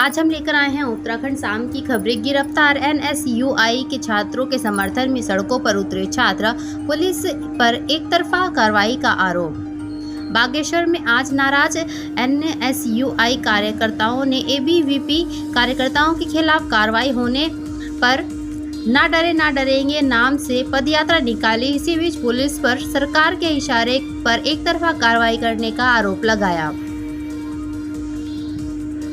आज हम लेकर आए हैं उत्तराखंड शाम की खबरें। गिरफ्तार NSUI के छात्रों के समर्थन में सड़कों पर उतरे छात्र, पुलिस पर एक तरफा कार्रवाई का आरोप। बागेश्वर में आज नाराज NSUI कार्यकर्ताओं ने ABVP कार्यकर्ताओं के खिलाफ कार्रवाई होने पर ना डरे ना डरेंगे नाम से पदयात्रा निकाली। इसी बीच पुलिस पर सरकार के इशारे पर एक तरफा कार्रवाई करने का आरोप लगाया।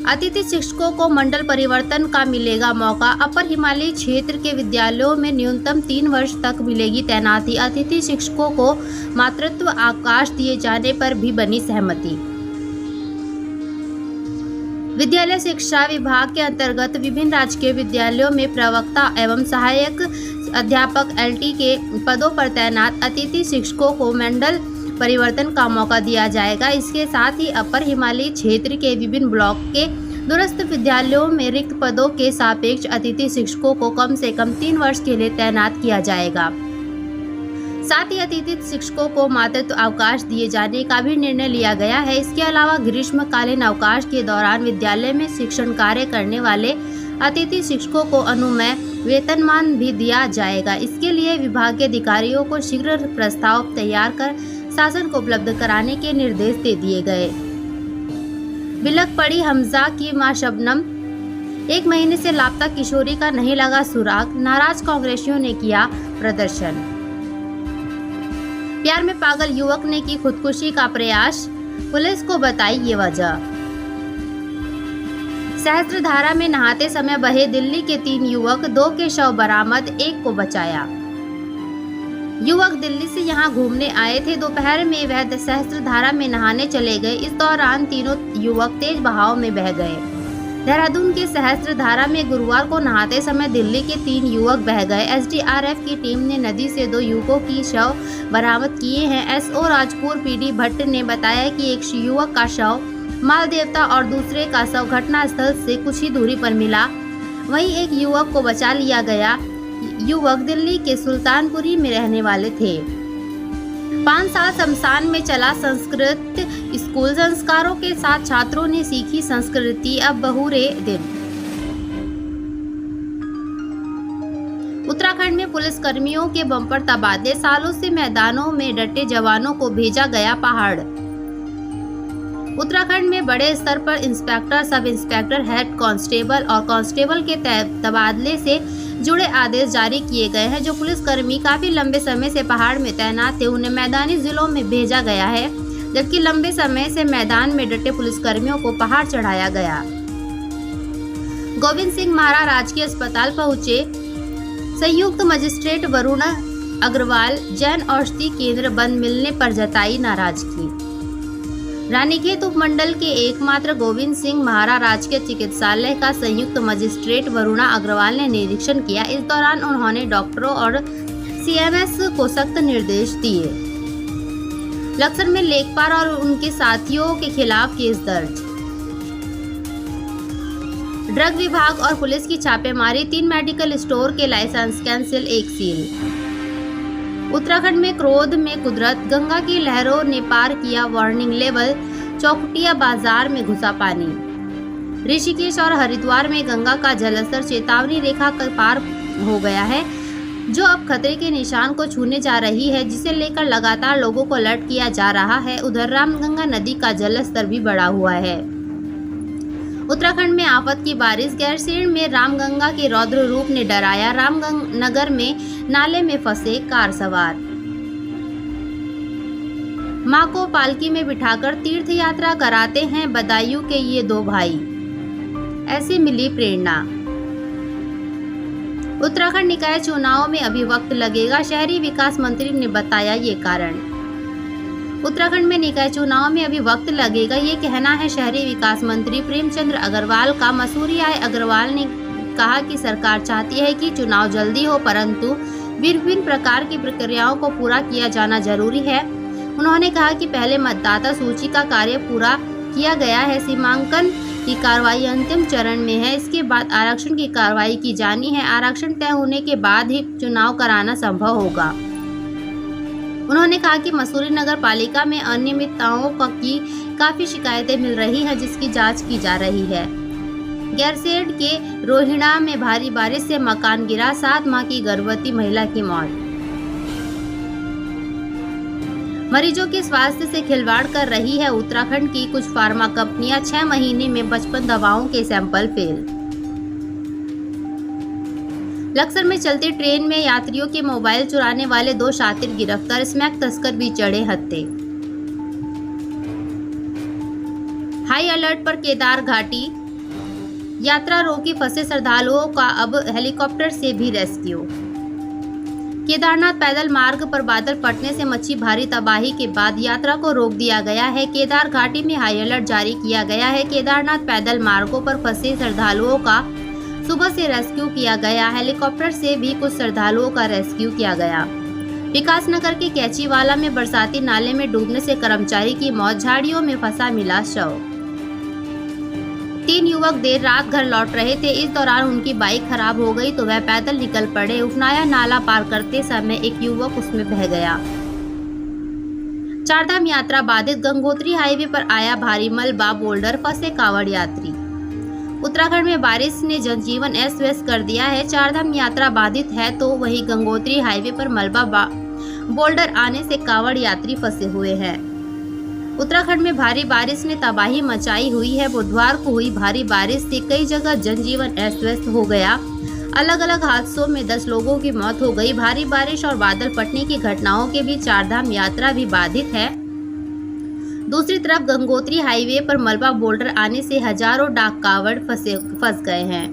अतिथि शिक्षकों को मंडल परिवर्तन का मिलेगा मौका। अपर हिमालयी क्षेत्र के विद्यालयों में न्यूनतम 3 वर्ष तक मिलेगी तैनाती। अतिथि शिक्षकों को मातृत्व अवकाश दिए जाने पर भी बनी सहमति। विद्यालय शिक्षा विभाग के अंतर्गत विभिन्न राजकीय विद्यालयों में प्रवक्ता एवं सहायक अध्यापक LT के पदों पर तैनात अतिथि शिक्षकों को मंडल परिवर्तन का मौका दिया जाएगा। इसके साथ ही अपर हिमालयी क्षेत्र के विभिन्न ब्लॉक के दूरस्थ विद्यालयों में रिक्त पदों के सापेक्ष अतिथि शिक्षकों को कम से कम 3 वर्ष के लिए तैनात किया जाएगा। साथ ही अतिथि शिक्षकों को मातृत्व अवकाश दिए जाने का भी निर्णय लिया गया है। इसके अलावा ग्रीष्मकालीन अवकाश के दौरान विद्यालय में शिक्षण कार्य करने वाले अतिथि शिक्षकों को अनुमेय वेतनमान भी दिया जाएगा। इसके लिए विभाग के अधिकारियों को शीघ्र प्रस्ताव तैयार कर शासन को उपलब्ध कराने के निर्देश दे दिए गए। बिलख पड़ी हमजा की मां शबनम, 1 महीने से लापता किशोरी का नहीं लगा सुराग। नाराज कांग्रेसियों ने किया प्रदर्शन। प्यार में पागल युवक ने की खुदकुशी का प्रयास, पुलिस को बताई ये वजह। सहस्त्रधारा में नहाते समय बहे दिल्ली के 3 युवक, 2 के शव बरामद, 1 को बचाया। युवक दिल्ली से यहां घूमने आए थे। दोपहर में वह सहस्त्रधारा में नहाने चले गए। इस दौरान तीनों युवक तेज बहाव में बह गए। देहरादून के सहस्त्रधारा में गुरुवार को नहाते समय दिल्ली के 3 युवक बह गए। SDRF की टीम ने नदी से 2 युवकों की शव बरामद किए हैं। SO राजपुर PD भट्ट ने बताया कि एक युवक का शव मालदेवता और दूसरे का शव घटनास्थल से कुछ ही दूरी पर मिला। वहीं एक युवक को बचा लिया गया। युवक दिल्ली के सुल्तानपुरी में रहने वाले थे। 5 साल शमशान में चला संस्कृत स्कूल। संस्कारों के साथ छात्रों ने सीखी संस्कृति। अब बहुरे दिन। उत्तराखंड में पुलिस कर्मियों के बम्पर तबादले। सालों से मैदानों में डटे जवानों को भेजा गया पहाड़। उत्तराखंड में बड़े स्तर पर inspector, sub inspector, head constable और कांस्टेबल के तबादले से जुड़े आदेश जारी किए गए हैं। जो पुलिसकर्मी काफी लंबे समय से पहाड़ में तैनात थे, उन्हें मैदानी जिलों में भेजा गया है, जबकि लंबे समय से मैदान में डटे पुलिसकर्मियों को पहाड़ चढ़ाया गया। गोविंद सिंह महारा राजकीय अस्पताल पहुंचे। संयुक्त मजिस्ट्रेट वरुण अग्रवाल जन औषधि केंद्र बंद मिलने पर जताई नाराजगी। रानीखेत उपमंडल के एकमात्र गोविंद सिंह महारा राजकीय चिकित्सालय का संयुक्त मजिस्ट्रेट वरुणा अग्रवाल ने निरीक्षण किया। इस दौरान उन्होंने डॉक्टरों और CMS को सख्त निर्देश दिए। लक्सर में लेखपाल और उनके साथियों के खिलाफ केस दर्ज। ड्रग विभाग और पुलिस की छापेमारी। 3 मेडिकल स्टोर के लाइसेंस कैंसिल, 1 सील। उत्तराखंड में क्रोध में कुदरत। गंगा की लहरों ने पार किया वार्निंग लेवल। चौखटिया बाजार में घुसा पानी। ऋषिकेश और हरिद्वार में गंगा का जलस्तर चेतावनी रेखा का पार हो गया है, जो अब खतरे के निशान को छूने जा रही है, जिसे लेकर लगातार लोगों को अलर्ट किया जा रहा है। उधर रामगंगा नदी का जलस्तर भी बढ़ा हुआ है। उत्तराखंड में आफत की बारिश। गैरसैंण में रामगंगा के रौद्र रूप ने डराया। रामनगर में नाले में फंसे कार सवार। मां को पालकी में बिठाकर तीर्थ यात्रा कराते हैं बदायूं के ये 2 भाई। ऐसे मिली प्रेरणा। उत्तराखंड निकाय चुनाव में अभी वक्त लगेगा, शहरी विकास मंत्री ने बताया ये कारण। उत्तराखंड में निकाय चुनाव में अभी वक्त लगेगा, ये कहना है शहरी विकास मंत्री प्रेमचंद्र अग्रवाल का। मसूरी आए अग्रवाल ने कहा कि सरकार चाहती है कि चुनाव जल्दी हो, परंतु विभिन्न प्रकार की प्रक्रियाओं को पूरा किया जाना जरूरी है। उन्होंने कहा कि पहले मतदाता सूची का कार्य पूरा किया गया है, सीमांकन की कार्रवाई अंतिम चरण में है, इसके बाद आरक्षण की कार्रवाई की जानी है। आरक्षण तय होने के बाद ही चुनाव कराना संभव होगा। उन्होंने कहा कि मसूरी नगर पालिका में अनियमितताओं की काफ़ी शिकायतें मिल रही हैं, जिसकी जांच की जा रही है। गैरसैंण के रोहिणा में भारी बारिश से मकान गिरा, 7 माह की गर्भवती महिला की मौत। मरीजों के स्वास्थ्य से खिलवाड़ कर रही है उत्तराखंड की कुछ फार्मा कंपनियां, 6 महीने में 55 दवाओं के सैंपल फेल। लक्सर में चलती ट्रेन में यात्रियों के मोबाइल चुराने वाले 2 शातिर गिरफ्तार, स्मैक तस्कर भी चढ़े हत्थे। हाई अलर्ट पर केदार घाटी, यात्रा रोकी फंसे श्रद्धालुओं का अब हेलीकॉप्टर से भी रेस्क्यू। केदारनाथ पैदल मार्ग पर बादल फटने से मची भारी तबाही के बाद यात्रा को रोक दिया गया है। केदार घाटी में हाई अलर्ट जारी किया गया है। केदारनाथ पैदल मार्गों पर फंसे श्रद्धालुओं का सुबह से रेस्क्यू किया गया। हेलीकॉप्टर से भी कुछ श्रद्धालुओं का रेस्क्यू किया गया। विकासनगर के कैचीवाला में बरसाती नाले में डूबने से कर्मचारी की मौत, झाड़ियों में फंसा मिला शव। 3 युवक देर रात घर लौट रहे थे। इस दौरान उनकी बाइक खराब हो गई तो वह पैदल निकल पड़े। उफनाया नाला पार करते समय एक युवक उसमें बह गया। चारधाम यात्रा बाधित, गंगोत्री हाईवे पर आया भारी मलबा, बोल्डर, फंसे कांवड़ यात्री। उत्तराखंड में बारिश ने जनजीवन अस्त व्यस्त कर दिया है। चारधाम यात्रा बाधित है तो वहीं गंगोत्री हाईवे पर मलबा, बोल्डर आने से कांवड़ यात्री फंसे हुए हैं। उत्तराखंड में भारी बारिश ने तबाही मचाई हुई है। बुधवार को हुई भारी बारिश से कई जगह जनजीवन अस्त व्यस्त हो गया। अलग अलग हादसों में 10 लोगों की मौत हो गई। भारी बारिश और बादल फटने की घटनाओं के बीच चारधाम यात्रा भी बाधित है। दूसरी तरफ गंगोत्री हाईवे पर मलबा, बोल्डर आने से हजारों डाक कांवड़ फंस गए हैं।